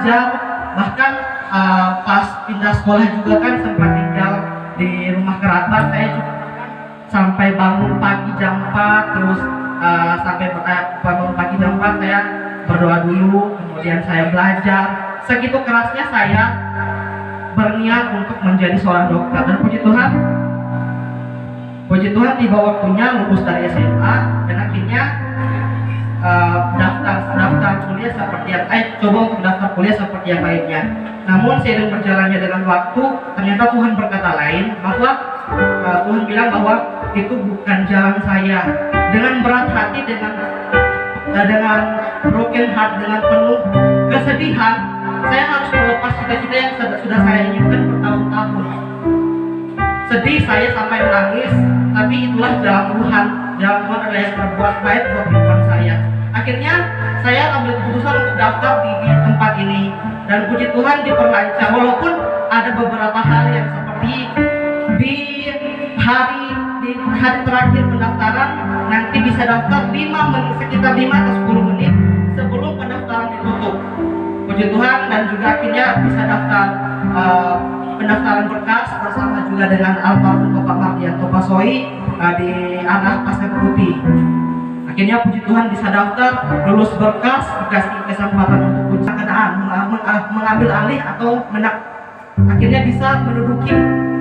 belajar, bahkan pas pindah sekolah juga kan sempat tinggal di rumah kerabat. Saya juga sampai bangun pagi jam 4, terus sampai bangun pagi jam 4 saya berdoa dulu, kemudian saya belajar. Segitu kerasnya saya berniat untuk menjadi seorang dokter, dan puji Tuhan tiba waktunya lulus dari SMA, dan akhirnya daftar kuliah seperti yang coba untuk daftar kuliah seperti yang lainnya. Namun seiring berjalannya dengan waktu, ternyata Tuhan berkata lain, bahwa Tuhan bilang bahwa itu bukan jalan saya. Dengan berat hati, dengan broken heart, dengan penuh kesedihan, saya harus melepas cita-cita yang sudah saya inginkan bertahun-tahun. Sedih saya sampai menangis, tapi itulah jalan Tuhan. Jalan Tuhan adalah yang berbuat baik buat kehidupan saya. Akhirnya saya ambil keputusan untuk daftar di tempat ini, dan puji Tuhan diperlancar. Walaupun ada beberapa hal yang seperti di hari terakhir pendaftaran, nanti bisa daftar sekitar 5 atau 10 menit sebelum pendaftaran ditutup. Puji Tuhan, dan juga akhirnya bisa daftar pendaftaran berkas bersama juga dengan almarhum Bapak Mardianto Pasoi di arah Pasir Putih. Akhirnya puji Tuhan bisa daftar, lulus berkas, dikasih kesempatan untuk mengambil alih atau akhirnya bisa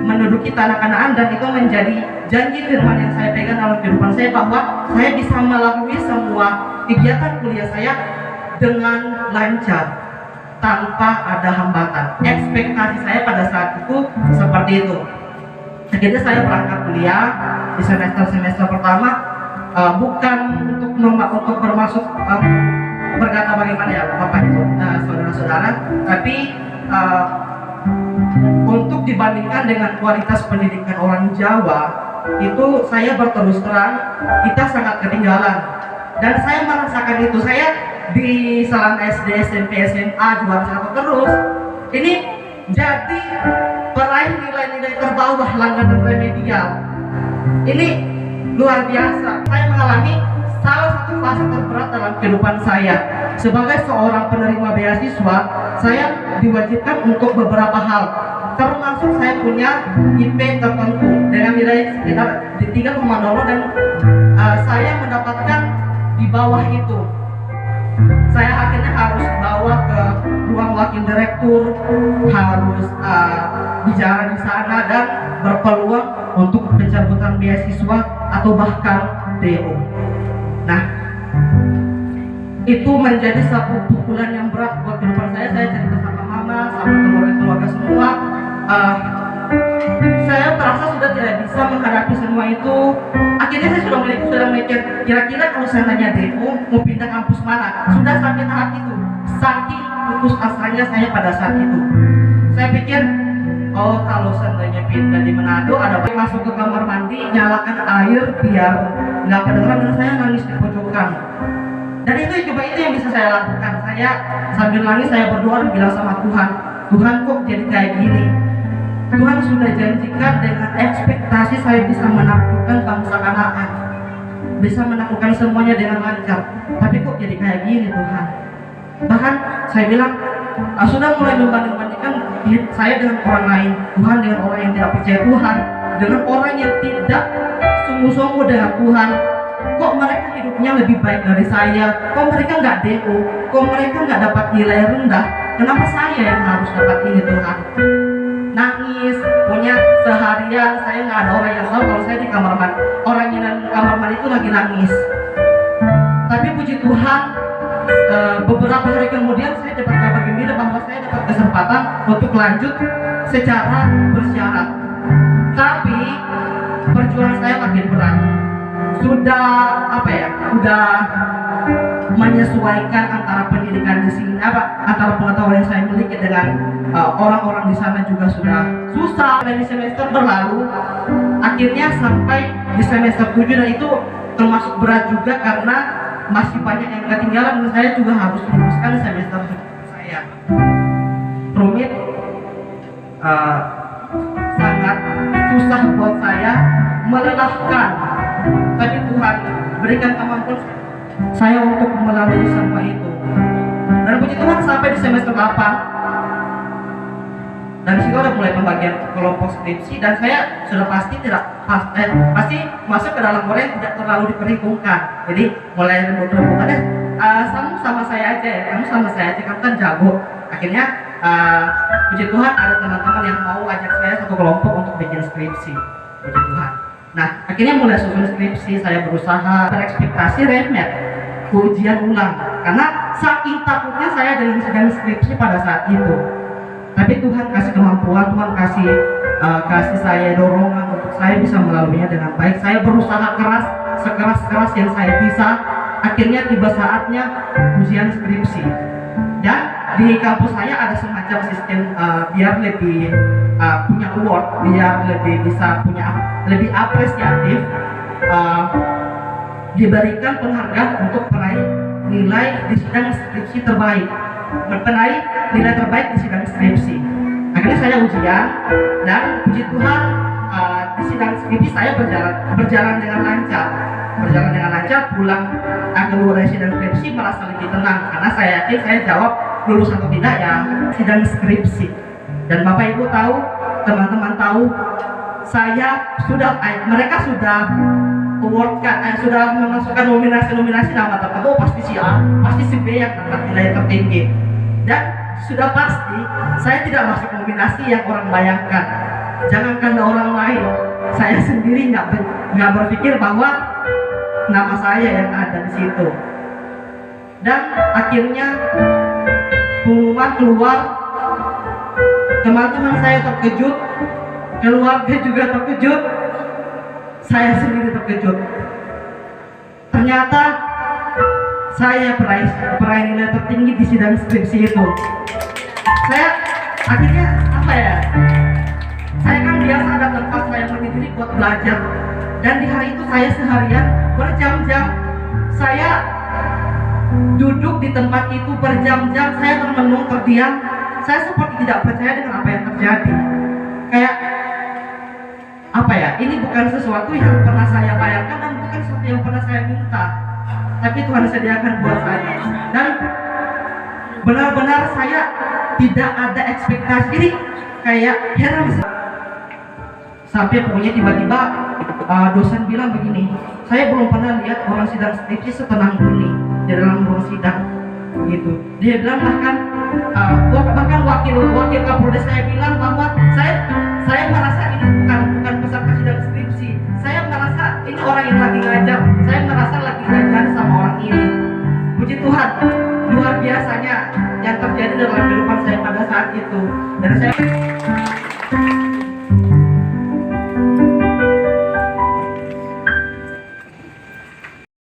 menduduki tanah Kanaan, dan itu menjadi janji firman yang saya pegang dalam kehidupan saya, bahwa saya bisa melalui semua kegiatan kuliah saya dengan lancar, tanpa ada hambatan. Ekspektasi saya pada saat itu seperti itu. Akhirnya saya berangkat kuliah di semester pertama, bukan untuk bermaksud berkata bagaimana ya Bapak Ibu, saudara-saudara, tapi untuk dibandingkan dengan kualitas pendidikan orang Jawa, itu saya berterus terang kita sangat ketinggalan, dan saya merasakan itu. Saya di selang SD, SMP, SMA juara 1 terus, ini jadi peraih nilai-nilai terbawah langganan remedial. Ini luar biasa. Saya mengalami salah satu fase terberat dalam kehidupan saya. Sebagai seorang penerima beasiswa, saya diwajibkan untuk beberapa hal, termasuk saya punya IP tertentu dengan nilai sekitar di 3,0, dan saya mendapatkan di bawah itu. Saya akhirnya harus bawa ke ruang wakil direktur, harus bicara di sana, dan berpeluang untuk pencabutan beasiswa atau bahkan DO. Nah, itu menjadi satu pukulan yang berat buat kehidupan saya. Saya cerita sama mama, sama keluarga semua. Saya terasa sudah tidak bisa menghadapi semua itu. Akhirnya saya sudah mikir, kira-kira kalau saya tanya DO mau pindah kampus mana, sudah sampai tahap itu. Saking putus asanya saya pada saat itu. Saya pikir, oh kalau seandainya pindah di Manado, ada masuk ke kamar mandi, nyalakan air biar nggak kedengeran, dan saya nangis di pojokan. Dan itu yang bisa saya lakukan. Saya sambil nangis, saya berdoa dan bilang sama Tuhan, Tuhan kok jadi kayak gini? Tuhan sudah janjikan dengan ekspektasi saya bisa menaklukkan bangsa Kanaan, bisa menaklukkan semuanya dengan lancar, tapi kok jadi kayak gini Tuhan? Bahkan saya bilang, sudah mulai membanding-bandingkan saya dengan orang lain, Tuhan dengan orang yang tidak percaya Tuhan, dengan orang yang tidak sungguh-sungguh dengan Tuhan. Kok mereka hidupnya lebih baik dari saya? Kok mereka nggak DO? Kok mereka nggak dapat nilai rendah? Kenapa saya yang harus dapat ini Tuhan? Nangis, punya seharian saya nggak ada orang yang tahu kalau saya di kamar mandi. Orang yang di kamar mandi itu lagi nangis. Tapi puji Tuhan, beberapa hari kemudian saya dapat kabar gembira bahwa saya dapat kesempatan untuk lanjut secara bersyarat. Tapi perjuangan saya makin berat. Sudah sudah menyesuaikan antara pendidikan di sini, antara pengetahuan yang saya miliki dengan orang-orang di sana juga sudah susah. Dan di semester berlalu, akhirnya sampai di semester 7, dan itu termasuk berat juga karena masih banyak yang ketinggalan, dan saya juga harus meneruskan semester saya. Rumit, sangat susah buat saya, melelahkan. Tapi Tuhan berikan kemampuan saya untuk melalui semua itu. Dan puji Tuhan sampai di semester 8, dari situ ada mulai pembagian kelompok skripsi, dan saya sudah pasti pasti masuk ke dalam orang yang tidak terlalu diperhitungkan. Jadi mulai rebut-rebutannya, kamu sama saya aja ya, kamu sama saya aja, kamu kan jago. Akhirnya puji Tuhan ada teman-teman yang mau ajak saya satu kelompok untuk bikin skripsi. Puji Tuhan. Nah, akhirnya mulai susun skripsi, saya berusaha berekspektasi remet, ujian ulang, karena saking takutnya saya dengan sedang skripsi pada saat itu. Tapi Tuhan kasih kemampuan, Tuhan kasih saya dorongan untuk saya bisa melaluinya dengan baik. Saya berusaha keras, sekeras-keras yang saya bisa. Akhirnya tiba saatnya ujian skripsi. Dan di kampus saya ada semacam sistem biar lebih punya award, biar lebih bisa punya lebih apresiatif, diberikan penghargaan untuk peraih nilai di sidang skripsi terbaik, peraih nilai terbaik di sidang skripsi. Akhirnya saya ujian, dan puji Tuhan di sidang skripsi saya berjalan dengan lancar, pulang keluar dari sidang skripsi merasa lebih tenang, karena saya yakin saya jawab lulus atau tidak ya sidang skripsi. Dan Bapak Ibu tahu, teman-teman tahu, mereka sudah awardkan, sudah memasukkan nominasi nama tertentu, pasti si A, pasti si B yang dapat nilai tertinggi. Dan sudah pasti saya tidak masuk nominasi yang orang bayangkan. Jangankan orang lain, saya sendiri nggak berpikir bahwa nama saya yang ada di situ. Dan akhirnya pengumuman keluar, teman-teman saya terkejut, keluarga juga terkejut, saya sendiri terkejut. Ternyata saya peraih nilai tertinggi di sidang skripsi itu. Saya akhirnya saya kan biasa ada tempat saya berdiri buat belajar, dan di hari itu saya seharian berjam-jam saya duduk di tempat itu berjam-jam, saya termenung, terdiam. Saya seperti tidak percaya dengan apa yang terjadi. Kayak ini bukan sesuatu yang pernah saya bayangkan, dan bukan sesuatu yang pernah saya minta, tapi Tuhan sediakan buat saya. Dan benar-benar saya tidak ada ekspektasi. Ini kayak heran, sampai pokoknya tiba-tiba dosen bilang begini, saya belum pernah lihat orang sidang skripsi setenang ini di dalam ruang sidang gitu. Dia bilang bahkan wakil kapolres saya bilang bahwa saya merasa ini bukan peserta sidang skripsi, saya merasa ini orang yang lagi ngajar, saya merasa lagi ngajar sama orang ini. Puji Tuhan, luar biasanya yang terjadi dalam kehidupan saya pada saat itu. Dan saya